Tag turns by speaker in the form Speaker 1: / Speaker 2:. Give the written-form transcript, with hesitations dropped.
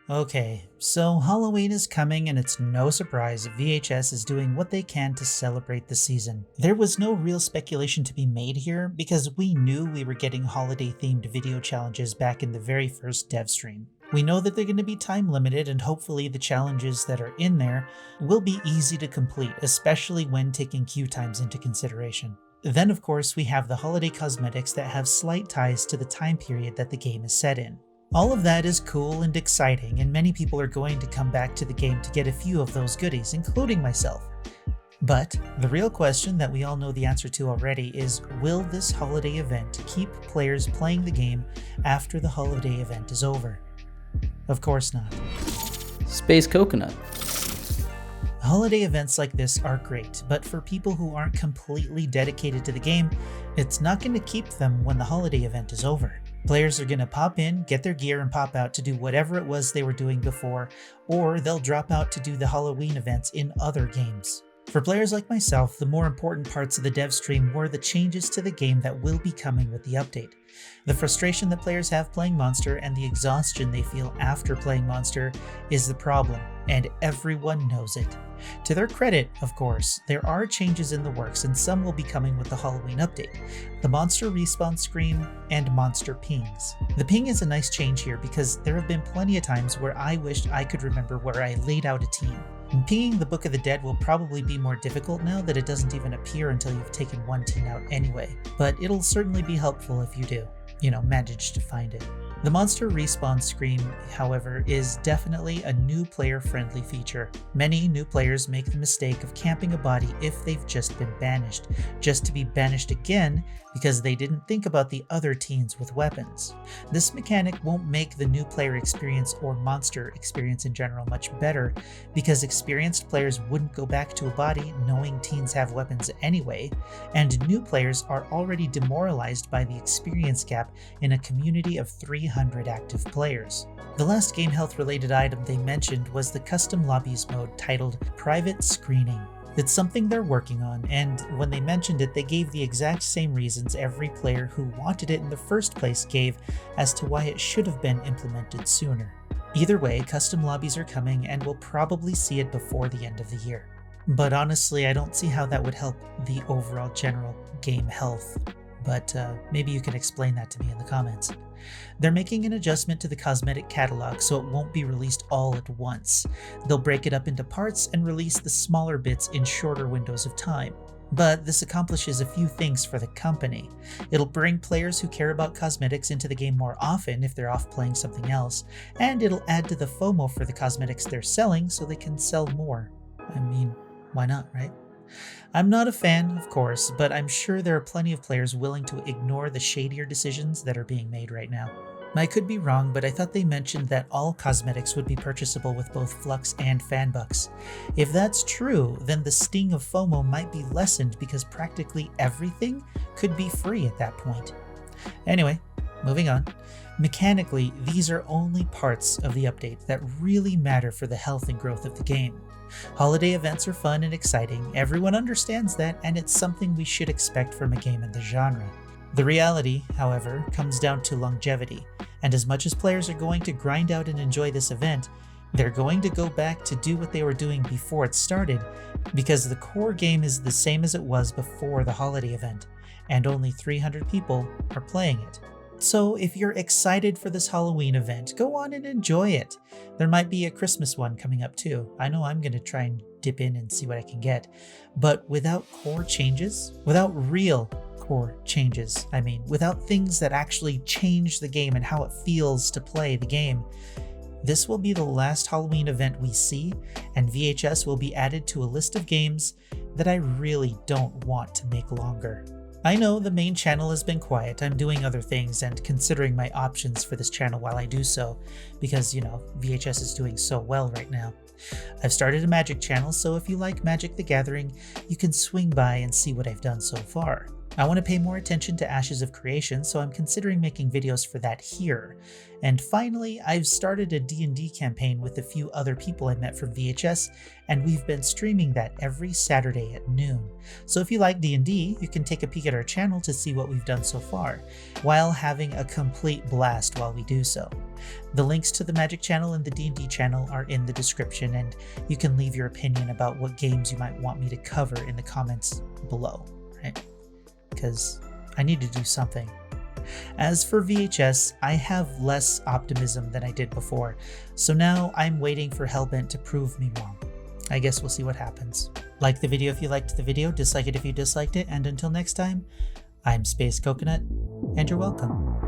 Speaker 1: Okay, so Halloween is coming and it's no surprise VHS is doing what they can to celebrate the season. There was no real speculation to be made here because we knew we were getting holiday themed video challenges back in the very first dev stream. We know that they're going to be time limited and hopefully the challenges that are in there will be easy to complete, especially when taking queue times into consideration. Then of course we have the holiday cosmetics that have slight ties to the time period that the game is set in. All of that is cool and exciting, and many people are going to come back to the game to get a few of those goodies, including myself. But the real question that we all know the answer to already is, will this holiday event keep players playing the game after the holiday event is over? Of course not.
Speaker 2: Space Coconut.
Speaker 1: Holiday events like this are great, but for people who aren't completely dedicated to the game, it's not going to keep them when the holiday event is over. Players are going to pop in, get their gear, and pop out to do whatever it was they were doing before, or they'll drop out to do the Halloween events in other games. For players like myself, the more important parts of the dev stream were the changes to the game that will be coming with the update. The frustration that players have playing Monster and the exhaustion they feel after playing Monster is the problem, and everyone knows it. To their credit, of course, there are changes in the works and some will be coming with the Halloween update. The Monster Respawn Scream and Monster Pings. The ping is a nice change here because there have been plenty of times where I wished I could remember where I laid out a team. And pinging the Book of the Dead will probably be more difficult now that it doesn't even appear until you've taken one team out anyway, but it'll certainly be helpful if you do, manage to find it. The Monster Respawn Scream, however, is definitely a new player-friendly feature. Many new players make the mistake of camping a body if they've just been banished, just to be banished again because they didn't think about the other teens with weapons. This mechanic won't make the new player experience or monster experience in general much better because experienced players wouldn't go back to a body knowing teens have weapons anyway, and new players are already demoralized by the experience gap in a community of 300 active players. The last game health related item they mentioned was the custom lobbies mode titled Private Screening. It's something they're working on, and when they mentioned it, they gave the exact same reasons every player who wanted it in the first place gave as to why it should have been implemented sooner. Either way, custom lobbies are coming and we'll probably see it before the end of the year. But honestly, I don't see how that would help the overall general game health. But maybe you can explain that to me in the comments. They're making an adjustment to the cosmetic catalog so it won't be released all at once. They'll break it up into parts and release the smaller bits in shorter windows of time. But this accomplishes a few things for the company. It'll bring players who care about cosmetics into the game more often if they're off playing something else, and it'll add to the FOMO for the cosmetics they're selling so they can sell more. I mean, why not, right? I'm not a fan, of course, but I'm sure there are plenty of players willing to ignore the shadier decisions that are being made right now. I could be wrong, but I thought they mentioned that all cosmetics would be purchasable with both Flux and Fanbucks. If that's true, then the sting of FOMO might be lessened because practically everything could be free at that point. Anyway, moving on. Mechanically, these are only parts of the update that really matter for the health and growth of the game. Holiday events are fun and exciting, everyone understands that, and it's something we should expect from a game in the genre. The reality, however, comes down to longevity, and as much as players are going to grind out and enjoy this event, they're going to go back to do what they were doing before it started, because the core game is the same as it was before the holiday event, and only 300 people are playing it. So if you're excited for this Halloween event, go on and enjoy it. There might be a Christmas one coming up too. I know I'm going to try and dip in and see what I can get. But without core changes, without real core changes, without things that actually change the game and how it feels to play the game, this will be the last Halloween event we see, and VHS will be added to a list of games that I really don't want to make longer. I know the main channel has been quiet. I'm doing other things and considering my options for this channel while I do so, because, VHS is doing so well right now. I've started a Magic channel, so if you like Magic the Gathering, you can swing by and see what I've done so far. I want to pay more attention to Ashes of Creation, so I'm considering making videos for that here. And finally, I've started a D&D campaign with a few other people I met from VHS, and we've been streaming that every Saturday at noon. So if you like D&D, you can take a peek at our channel to see what we've done so far, while having a complete blast while we do so. The links to the Magic channel and the D&D channel are in the description, and you can leave your opinion about what games you might want me to cover in the comments below, right? Because I need to do something. As for VHS, I have less optimism than I did before, so now I'm waiting for Hellbent to prove me wrong. I guess we'll see what happens. Like the video if you liked the video, dislike it if you disliked it, and until next time, I'm Space Coconut, and you're welcome.